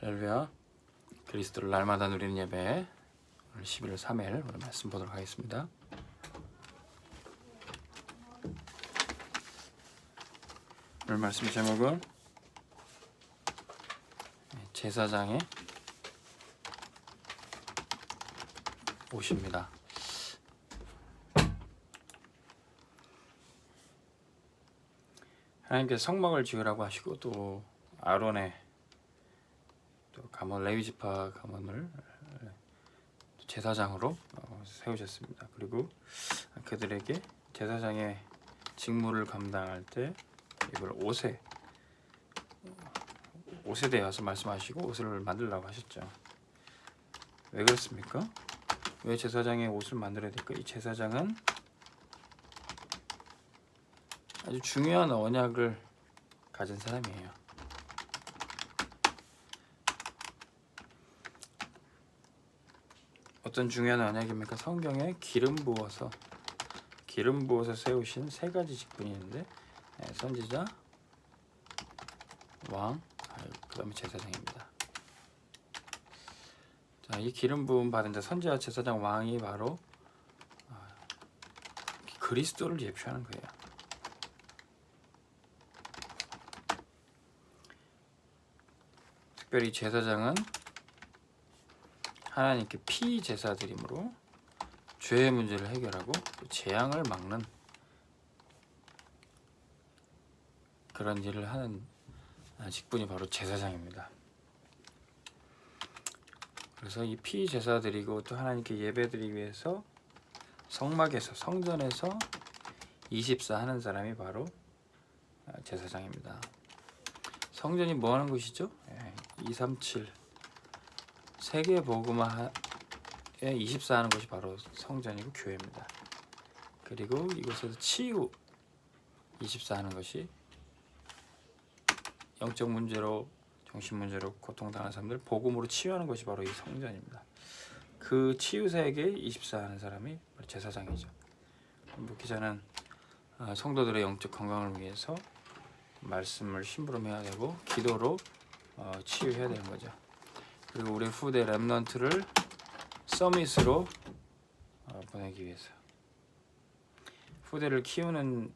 할렐루야. 그리스도를 날마다 누리는 예배, 오늘 11월 3일 오늘 말씀 보도록 하겠습니다. 오늘 말씀 제목은 제사장의 옷입니다. 하나님께서 성막을 지으라고 하시고 또 아론의 또 가문 레위지파 가문을 제사장으로 세우셨습니다. 그리고 그들에게 제사장의 직무를 감당할 때 이걸 옷에 대해서 말씀하시고 옷을 만들라고 하셨죠. 왜 그렇습니까? 왜 제사장의 옷을 만들어야 될까? 이 제사장은 아주 중요한 언약을 가진 사람이에요. 어떤 중요한 언약입니까? 성경에 기름 부어서 세우신 세 가지 직분이 있는데 선지자, 왕, 그 다음에 제사장입니다. 자, 이 기름 부음 받은 자 선지자, 제사장, 왕이 바로 그리스도를 예표하는 거예요. 특별히 제사장은 하나님께 피제사 드림으로 죄의 문제를 해결하고 재앙을 막는 그런 일을 하는 직분이 바로 제사장입니다. 그래서 이 피제사 드리고 또 하나님께 예배 드리기 위해서 성막에서 성전에서 24 하는 사람이 바로 제사장입니다. 성전이 뭐 하는 곳이죠? 237 세계 복음화에 24 하는 곳이 바로 성전이고 교회입니다. 그리고 이곳에서 치유 24 하는 것이 영적 문제로 정신 문제로 고통당하는 사람들 복음으로 치유하는 것이 바로 이 성전입니다. 그 치유 세계에 24 하는 사람이 바로 제사장이죠. 목회자는 성도들의 영적 건강을 위해서 말씀을 심부름해야 되고 기도로 치유해야 되는 거죠. 그리고 우리 후대 렘넌트를 서밋으로 보내기 위해서 후대를 키우는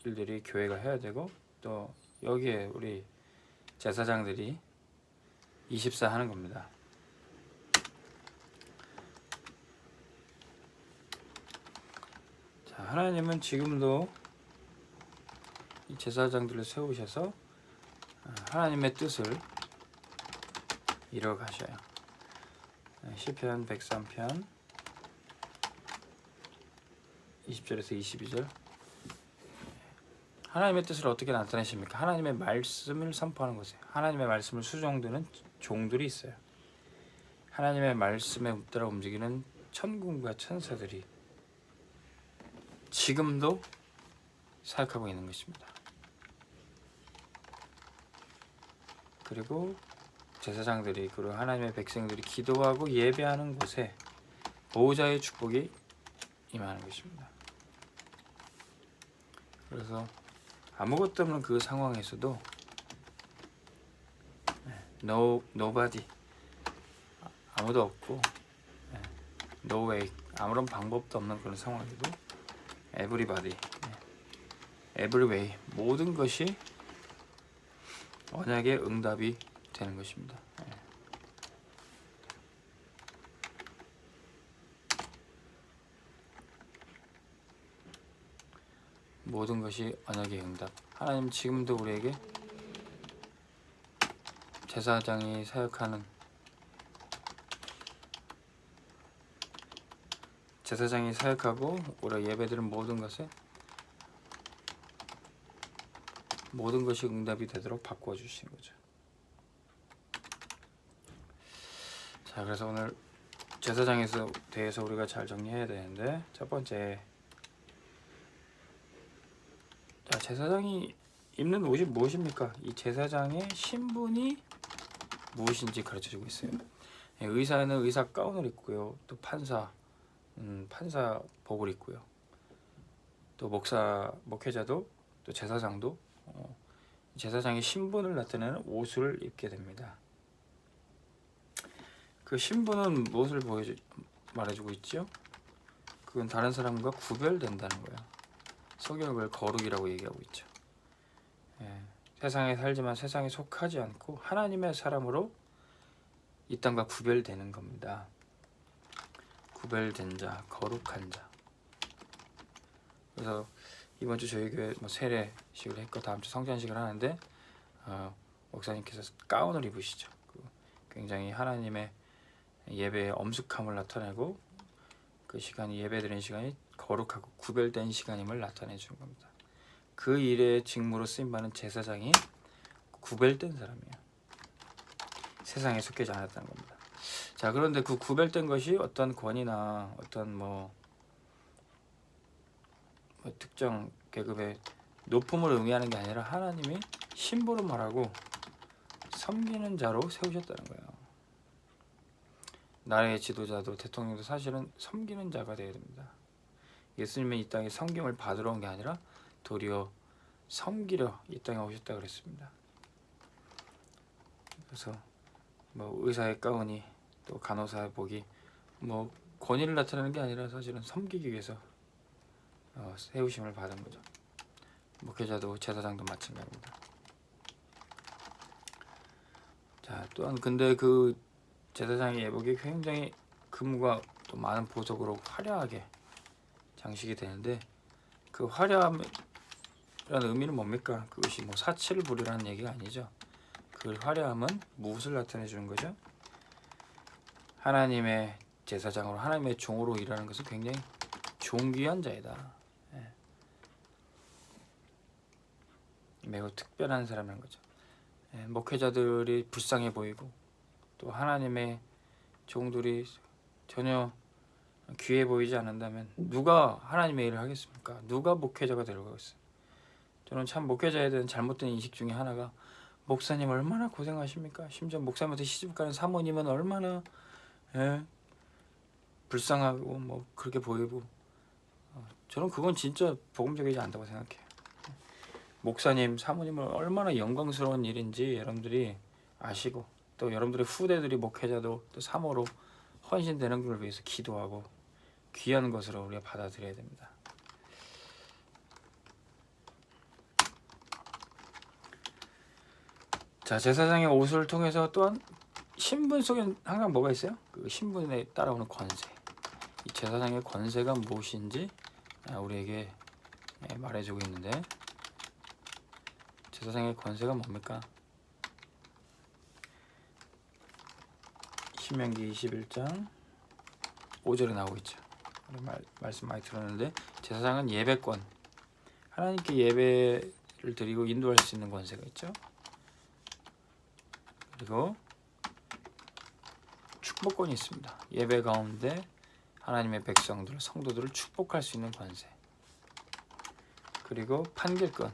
일들이 교회가 해야 되고 또 여기에 우리 제사장들이 24 하는 겁니다. 자, 하나님은 지금도 이 제사장들을 세우셔서 하나님의 뜻을 이뤄 가셔요. 시편 103편 20절에서 22절 하나님의 뜻을 어떻게 나타내십니까? 하나님의 말씀을 선포하는 것이에요. 하나님의 말씀을 수종드는 종들이 있어요. 하나님의 말씀에 따라 움직이는 천군과 천사들이 지금도 사역하고 있는 것입니다. 그리고 제사장들이 그리고 하나님의 백성들이 기도하고 예배하는 곳에 보호자의 축복이 임하는 것입니다. 그래서 아무것도 없는 그 상황에서도 nobody 아무도 없고 no way 아무런 방법도 없는 그런 상황에도 everybody every way 모든 것이 언약의 응답이 되는 것입니다. 모든 것이 언약의 응답. 하나님 지금도 우리에게 제사장이 사역하는 제사장이 사역하고 우리가 예배드리는 모든 것에 모든 것이 응답이 되도록 바꾸어 주신 거죠. 자, 그래서 오늘 제사장에 대해서 우리가 잘 정리해야 되는데 첫 번째, 자, 제사장이 입는 옷이 무엇입니까? 이 제사장의 신분이 무엇인지 가르쳐주고 있어요. 의사는 의사 가운을 입고요. 또 판사 복을 입고요. 또 목회자도 또 제사장도 제사장의 신분을 나타내는 옷을 입게 됩니다. 그 신분은 무엇을 말해주고 있죠? 그건 다른 사람과 구별된다는 거예요. 성경은 그걸 거룩이라고 얘기하고 있죠. 예, 세상에 살지만 세상에 속하지 않고 하나님의 사람으로 이 땅과 구별되는 겁니다. 구별된 자, 거룩한 자. 그래서 이번 주 저희 교회 뭐 세례식을 했고 다음 주 성전식을 하는데 목사님께서 가운을 입으시죠. 굉장히 하나님의 예배의 엄숙함을 나타내고 그 시간이 예배드리는 시간이 거룩하고 구별된 시간임을 나타내 주는 겁니다. 그 일의 직무로 쓰임받는 제사장이 구별된 사람이에요. 세상에 속하지 않았다는 겁니다. 자, 그런데 그 구별된 것이 어떤 권위나 어떤 뭐 특정 계급의 높음을 의미하는 게 아니라 하나님이 신부로 말하고 섬기는 자로 세우셨다는 거예요. 나라의 지도자도 대통령도 사실은 섬기는 자가 되어야 됩니다. 예수님은 이 땅에 섬김을 받으러 온 게 아니라 도리어 섬기려 이 땅에 오셨다 그랬습니다. 그래서 뭐 의사의 가운이 또 간호사의 복이 뭐 권위를 나타내는 게 아니라 사실은 섬기기 위해서 세우심을 받은 거죠. 목회자도 제사장도 마찬가지입니다. 자, 또한 근데 그 제사장의 예복이 굉장히 금과 또 많은 보석으로 화려하게 장식이 되는데 그 화려함이라는 의미는 뭡니까? 그것이 뭐 사치를 부리라는 얘기가 아니죠. 그 화려함은 무엇을 나타내 주는 거죠? 하나님의 제사장으로 하나님의 종으로 일하는 것은 굉장히 존귀한 자이다. 예. 매우 특별한 사람인 거죠. 예, 목회자들이 불쌍해 보이고 또 하나님의 종들이 전혀 귀해 보이지 않는다면 누가 하나님의 일을 하겠습니까? 누가 목회자가 되려고겠어요? 저는 참 목회자에 대한 잘못된 인식 중에 하나가 목사님 얼마나 고생하십니까? 심지어 목사님한테 시집가는 사모님은 얼마나 불쌍하고 뭐 그렇게 보이고 저는 그건 진짜 복음적이지 않다고 생각해요. 목사님, 사모님은 얼마나 영광스러운 일인지 여러분들이 아시고 또 여러분들의 후대들이 목회자도 또 사모로 헌신되는 걸 위해서 기도하고 귀한 것으로 우리가 받아들여야 됩니다. 자, 제사장의 옷을 통해서 또한 신분 속에 항상 뭐가 있어요? 그 신분에 따라오는 권세. 이 제사장의 권세가 무엇인지 우리에게 말해주고 있는데 제사장의 권세가 뭡니까? 신명기 21장 5절에 나오고 있죠. 말씀 많이 들었는데 제사장은 예배권, 하나님께 예배를 드리고 인도할 수 있는 권세가 있죠. 그리고 축복권이 있습니다. 예배 가운데 하나님의 백성들, 성도들을 축복할 수 있는 권세. 그리고 판결권,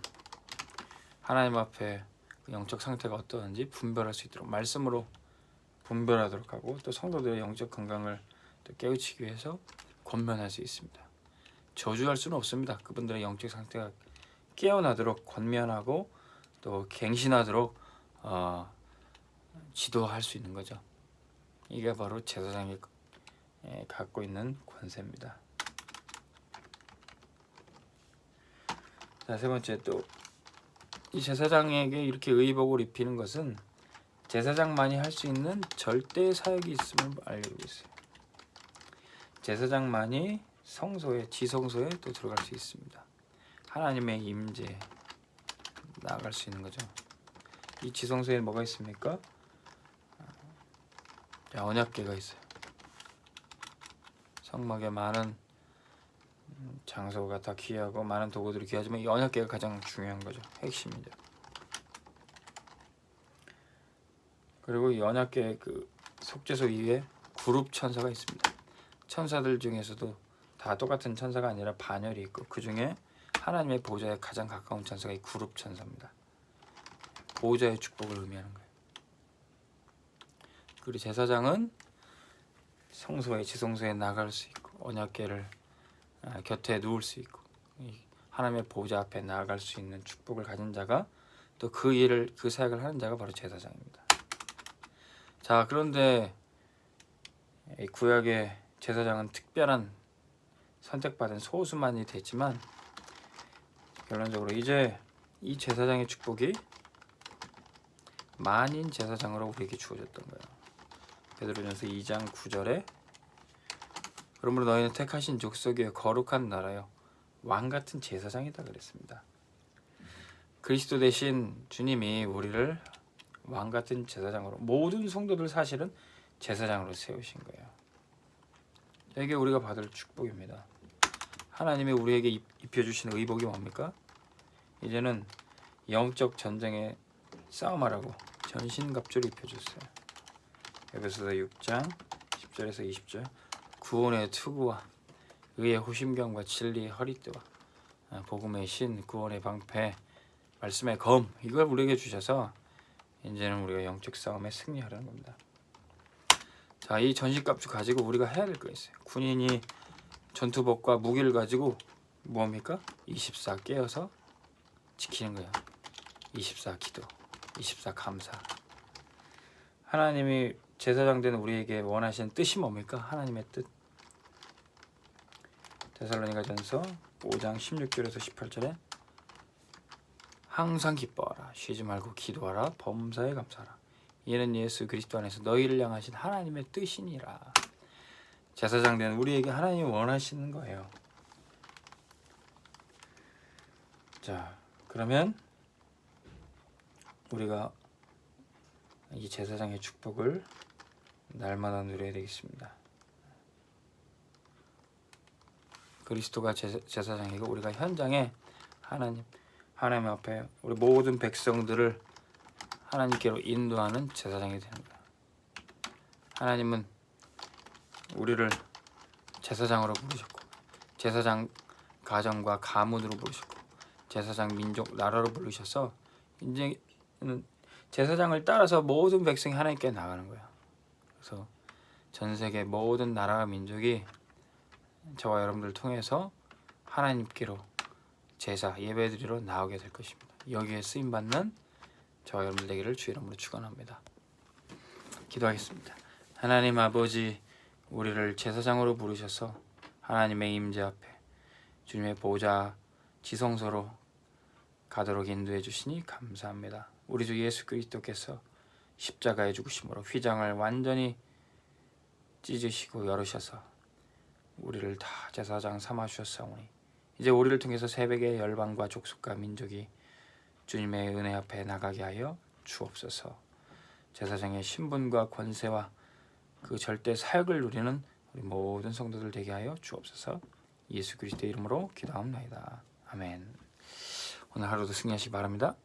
하나님 앞에 영적 상태가 어떠한지 분별할 수 있도록 말씀으로 분별하도록 하고 또 성도들의 영적 건강을 또 깨우치기 위해서 권면할 수 있습니다. 저주할 수는 없습니다. 그분들의 영적 상태가 깨어나도록 권면하고 또 갱신하도록 지도할 수 있는 거죠. 이게 바로 제사장이 갖고 있는 권세입니다. 자, 세 번째 또 이 제사장에게 이렇게 의복을 입히는 것은 제사장만이 할 수 있는 절대 사역이 있음을 알고 있어요. 제사장만이 성소에, 지성소에 또 들어갈 수 있습니다. 하나님의 임재 나아갈 수 있는 거죠. 이 지성소에 뭐가 있습니까? 언약궤가 있어요. 성막에 많은 장소가 다 귀하고 많은 도구들이 귀하지만 이 언약궤가 가장 중요한 거죠. 핵심이죠. 그리고 이 언약궤 그 속죄소 위에 그룹 천사가 있습니다. 천사들 중에서도 다 똑같은 천사가 아니라 반열이 있고 그 중에 하나님의 보좌에 가장 가까운 천사가 이 그룹 천사입니다. 보좌의 축복을 의미하는 거예요. 그리고 제사장은 성소에, 지성소에 나갈 수 있고 언약궤를 곁에 누울 수 있고 하나님의 보좌 앞에 나아갈 수 있는 축복을 가진 자가 또 그 사역을 하는 자가 바로 제사장입니다. 자, 그런데 이 구약의 제사장은 특별한 선택받은 소수만이 됐지만 결론적으로 이제 이 제사장의 축복이 만인 제사장으로 우리에게 주어졌던 거예요. 베드로전서 2장 9절에 그러므로 너희는 택하신 족속이여 거룩한 나라여 왕같은 제사장이다 그랬습니다. 그리스도 대신 주님이 우리를 왕같은 제사장으로, 모든 성도들 사실은 제사장으로 세우신 거예요. 이게 우리가 받을 축복입니다. 하나님이 우리에게 입혀주신 의복이 뭡니까? 이제는 영적 전쟁에 싸움하라고 전신갑주를 입혀줬어요. 에베소서 6장 10절에서 20절 구원의 투구와 의의 호심경과 진리의 허리띠와 복음의 신, 구원의 방패, 말씀의 검, 이걸 우리에게 주셔서 이제는 우리가 영적 싸움에 승리하라는 겁니다. 자, 이 전신갑주 가지고 우리가 해야 될 거 있어요. 군인이 전투복과 무기를 가지고 뭡니까? 24 깨어서 지키는 거야. 24 기도, 24 감사. 하나님이 제사장 된 우리에게 원하시는 뜻이 뭡니까? 하나님의 뜻. 데살로니가전서 5장 16절에서 18절에 항상 기뻐하라, 쉬지 말고 기도하라, 범사에 감사하라. 이는 예수 그리스도 안에서 너희를 향하신 하나님의 뜻이니라. 제사장 된 우리에게 하나님이 원하시는 거예요. 자, 그러면 우리가 이 제사장의 축복을 날마다 누려야 되겠습니다. 그리스도가 제사장이고 우리가 현장에 하나님 앞에 우리 모든 백성들을 하나님께로 인도하는 제사장이 되는 거예요. 하나님은 우리를 제사장으로 부르셨고, 제사장 가정과 가문으로 부르셨고, 제사장 민족 나라로 부르셔서 이제는 제사장을 따라서 모든 백성이 하나님께 나가는 거예요. 그래서 전 세계 모든 나라와 민족이 저와 여러분들을 통해서 하나님께로 제사 예배드리러 나오게 될 것입니다. 여기에 쓰임 받는 저와 여러분들 되기를 주 이름으로 축원합니다. 기도하겠습니다. 하나님 아버지, 우리를 제사장으로 부르셔서 하나님의 임재 앞에 주님의 보좌 지성소로 가도록 인도해 주시니 감사합니다. 우리 주 예수 그리스도께서 십자가의 죽으심으로 휘장을 완전히 찢으시고 열으셔서 우리를 다 제사장 삼아 주셨사오니 이제 우리를 통해서 새벽의 열방과 족속과 민족이 주님의 은혜 앞에 나가게 하여 주옵소서. 제사장의 신분과 권세와 그 절대 사역을 누리는 우리 모든 성도들 되게 하여 주옵소서. 예수 그리스도의 이름으로 기도합니다. 아멘. 오늘 하루도 승리하시기 바랍니다.